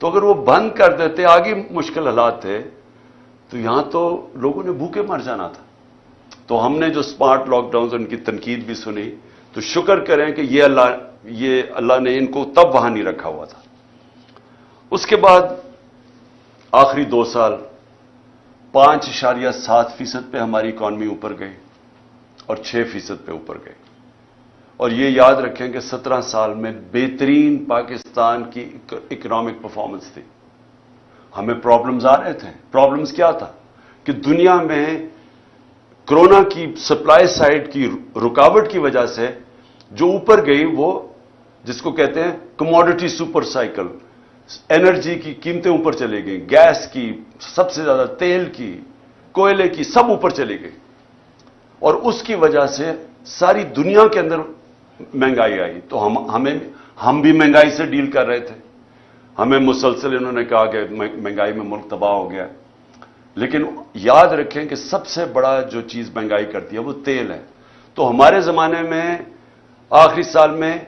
تو اگر وہ بند کر دیتے، آگے مشکل حالات تھے، تو یہاں تو لوگوں نے بھوکے مر جانا تھا. تو ہم نے جو اسمارٹ لاک ڈاؤن، ان کی تنقید بھی سنی، تو شکر کریں کہ یہ اللہ نے ان کو تب وہاں نہیں رکھا ہوا تھا. اس کے بعد آخری 2 سال 5.7% پہ ہماری اکانومی اوپر گئی اور 6% پہ اوپر گئی. اور یہ یاد رکھیں کہ 17 سال میں بہترین پاکستان کی اکنامک پرفارمنس تھی. ہمیں پرابلمز آ رہے تھے. پرابلمز کیا تھا کہ دنیا میں کرونا کی سپلائی سائڈ کی رکاوٹ کی وجہ سے جو اوپر گئی، وہ جس کو کہتے ہیں کموڈٹی سپر سائیکل، انرجی کی قیمتیں اوپر چلی گئی، گیس کی سب سے زیادہ، تیل کی، کوئلے کی، سب اوپر چلی گئی. اور اس کی وجہ سے ساری دنیا کے اندر مہنگائی آئی. تو ہم بھی مہنگائی سے ڈیل کر رہے تھے. ہمیں مسلسل انہوں نے کہا کہ مہنگائی میں ملک تباہ ہو گیا. لیکن یاد رکھیں کہ سب سے بڑا جو چیز مہنگائی کرتی ہے وہ تیل ہے. تو ہمارے زمانے میں آخری سال میں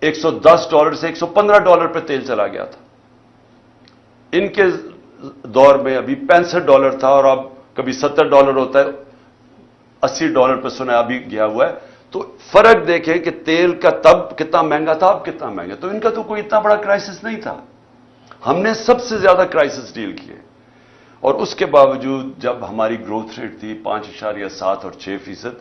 $110 سے $115 پہ تیل چلا گیا تھا. ان کے دور میں ابھی $65 تھا، اور اب کبھی $70 ہوتا ہے، $80 پہ سنا ابھی گیا ہوا ہے. تو فرق دیکھیں کہ تیل کا تب کتنا مہنگا تھا، اب کتنا مہنگا. تو ان کا تو کوئی اتنا بڑا کرائسس نہیں تھا. ہم نے سب سے زیادہ کرائسس ڈیل کیے. اور اس کے باوجود جب ہماری گروتھ ریٹ تھی 5.7 اور 6%،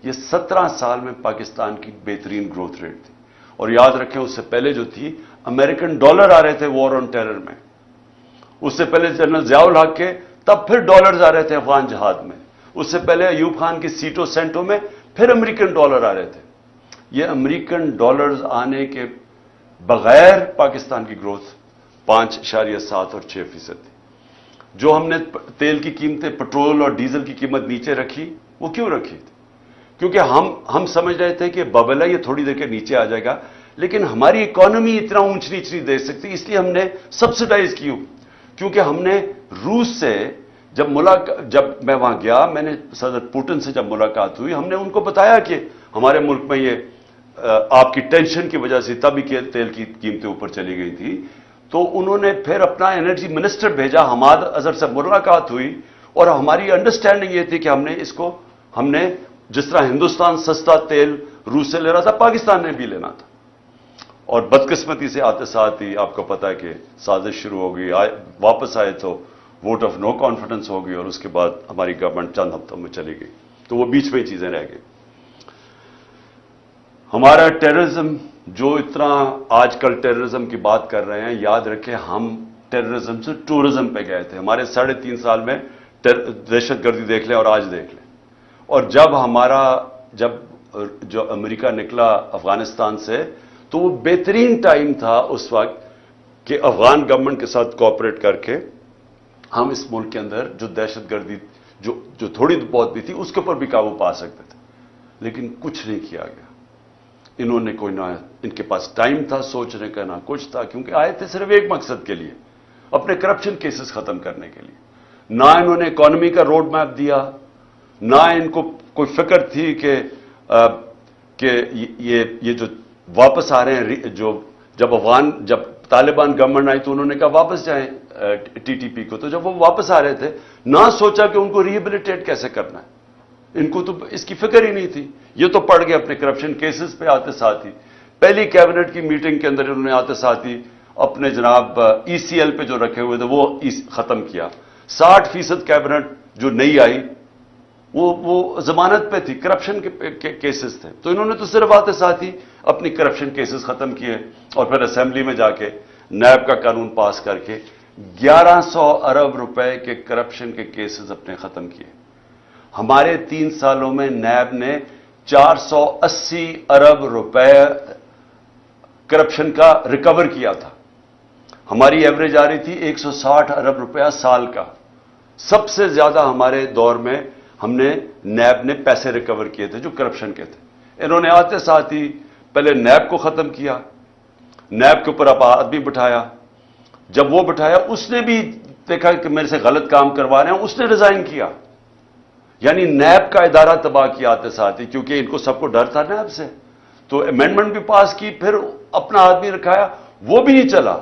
یہ 17 سال میں پاکستان کی بہترین گروتھ ریٹ تھی. اور یاد رکھیں اس سے پہلے جو تھی، امریکن ڈالر آ رہے تھے وار آن ٹیرر میں. اس سے پہلے جنرل ضیاء الحق کے تب پھر ڈالرز آ رہے تھے افغان جہاد میں. اس سے پہلے ایوب خان کی سیٹوں سینٹوں میں پھر امریکن ڈالر آ رہے تھے. یہ امریکن ڈالرز آنے کے بغیر پاکستان کی گروتھ 5.7 اور 6% تھی. جو ہم نے تیل کی قیمتیں، پٹرول اور ڈیزل کی قیمت نیچے رکھی، وہ کیوں رکھی تھی؟ کیونکہ ہم سمجھ رہے تھے کہ ببل ہے، یہ تھوڑی دیر کے نیچے آ جائے گا، لیکن ہماری اکانومی اتنا اونچ نیچ نہیں دے سکتی، اس لیے ہم نے سبسڈائز کی. کیونکہ ہم نے روس سے جب میں وہاں گیا، میں نے صدر پوٹن سے جب ملاقات ہوئی، ہم نے ان کو بتایا کہ ہمارے ملک میں یہ آپ کی ٹینشن کی وجہ سے تبھی تیل کی قیمتیں اوپر چلی گئی تھی. تو انہوں نے پھر اپنا انرجی منسٹر بھیجا، حماد اظہر سے ملاقات ہوئی، اور ہماری انڈرسٹینڈنگ یہ تھی کہ ہم نے جس طرح ہندوستان سستا تیل روس سے لے رہا تھا، پاکستان نے بھی لینا تھا. اور بدقسمتی سے آتے ساتھ ہی آپ کو پتا ہے کہ سازش شروع ہو گئی. واپس آئے تو ووٹ آف نو کانفیڈنس ہو گئی، اور اس کے بعد ہماری گورنمنٹ چند ہفتوں میں چلی گئی. تو وہ بیچ میں چیزیں رہ گئی. ہمارا ٹیررزم، جو اتنا آج کل ٹیررزم کی بات کر رہے ہیں، یاد رکھیں ہم ٹیررزم سے ٹورزم پہ گئے تھے. ہمارے 3.5 سال میں دہشت گردی دیکھ لیں اور آج دیکھ لیں. اور جب جو امریکہ نکلا افغانستان سے، تو وہ بہترین ٹائم تھا اس وقت کہ افغان گورنمنٹ کے ساتھ کوآپریٹ کر کے ہم اس ملک کے اندر جو دہشت گردی جو تھوڑی بہت بھی تھی، اس کے اوپر بھی قابو پا سکتے تھے. لیکن کچھ نہیں کیا گیا. انہوں نے ان کے پاس ٹائم تھا سوچنے کا، نہ کچھ تھا، کیونکہ آئے تھے صرف ایک مقصد کے لیے، اپنے کرپشن کیسز ختم کرنے کے لیے. نہ انہوں نے اکانومی کا روڈ میپ دیا، نہ ان کو کوئی فکر تھی کہ یہ جو واپس آ رہے ہیں، جب طالبان گورنمنٹ آئی تو انہوں نے کہا واپس جائیں TTP کو. تو جب وہ واپس آ رہے تھے، نہ سوچا کہ ان کو ریہیبلیٹیٹ کیسے کرنا ہے. ان کو تو اس کی فکر ہی نہیں تھی. یہ تو پڑ گئے اپنے کرپشن کیسز پہ آتے ساتھ ہی. پہلی کیبنٹ کی میٹنگ کے اندر انہوں نے آتے ساتھ ہی اپنے جناب ECL پہ جو رکھے ہوئے تھے وہ ختم کیا. 60% کیبنٹ جو نہیں آئی وہ ضمانت پہ تھی، کرپشن کے کیسز تھے. تو انہوں نے تو صرف آتے ساتھ ہی اپنی کرپشن کیسز ختم کیے، اور پھر اسمبلی میں جا کے نیب کا قانون پاس کر کے 1100 ارب روپے کے کرپشن کے کیسز اپنے ختم کیے. ہمارے 3 سالوں میں نیب نے 480 ارب روپے کرپشن کا ریکور کیا تھا. ہماری ایوریج آ رہی تھی 160 ارب روپیہ سال کا. سب سے زیادہ ہمارے دور میں ہم نے نیب نے پیسے ریکور کیے تھے جو کرپشن کے تھے. انہوں نے آتے ساتھ ہی پہلے نیب کو ختم کیا، نیب کے اوپر آدمی بٹھایا. جب وہ بٹھایا، اس نے بھی دیکھا کہ میرے سے غلط کام کروا رہے ہیں، اس نے ریزائن کیا. یعنی نیب کا ادارہ تباہ کیا آتے ساتھ ہی، کیونکہ ان کو سب کو ڈر تھا نیب سے. تو امینڈمنٹ بھی پاس کی، پھر اپنا آدمی رکھایا، وہ بھی نہیں چلا.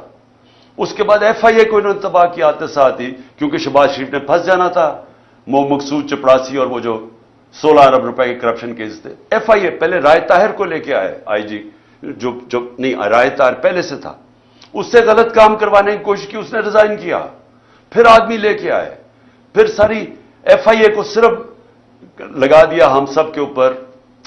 اس کے بعد ایف آئی اے کو انہوں نے تباہ کیا آتے ساتھ ہی، کیونکہ شہباز شریف نے پھنس جانا تھا، مقصود چپڑاسی اور وہ جو 16 ارب روپے کے کرپشن کیس تھے۔ ایف آئی اے پہلے رائے طاہر کو لے کے آئے آئی جی، جو نہیں، رائے طاہر پہلے سے تھا، اس سے غلط کام کروانے کی کوشش کی، اس نے ریزائن کیا، پھر آدمی لے کے آئے، پھر ساری ایف آئی اے کو صرف لگا دیا ہم سب کے اوپر،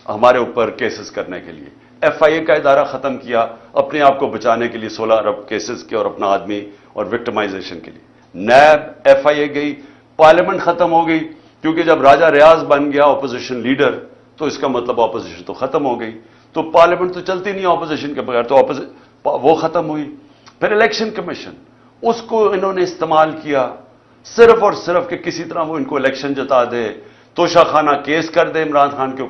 ہمارے اوپر کیسز کرنے کے لیے۔ ایف آئی اے کا ادارہ ختم کیا اپنے آپ کو بچانے کے لیے 16 ارب کیسز کے اور اپنا آدمی اور وکٹمائزیشن کے لیے۔ نیب ایف آئی اے گئی، پارلیمنٹ ختم ہو گئی، کیونکہ جب راجہ ریاض بن گیا اپوزیشن لیڈر تو اس کا مطلب اپوزیشن تو ختم ہو گئی، تو پارلیمنٹ تو چلتی نہیں اپوزیشن کے بغیر، تو وہ ختم ہوئی۔ پھر الیکشن کمیشن، اس کو انہوں نے استعمال کیا صرف اور صرف کہ کسی طرح وہ ان کو الیکشن جتا دے، توشہ خانہ کیس کر دے عمران خان کے اوپر۔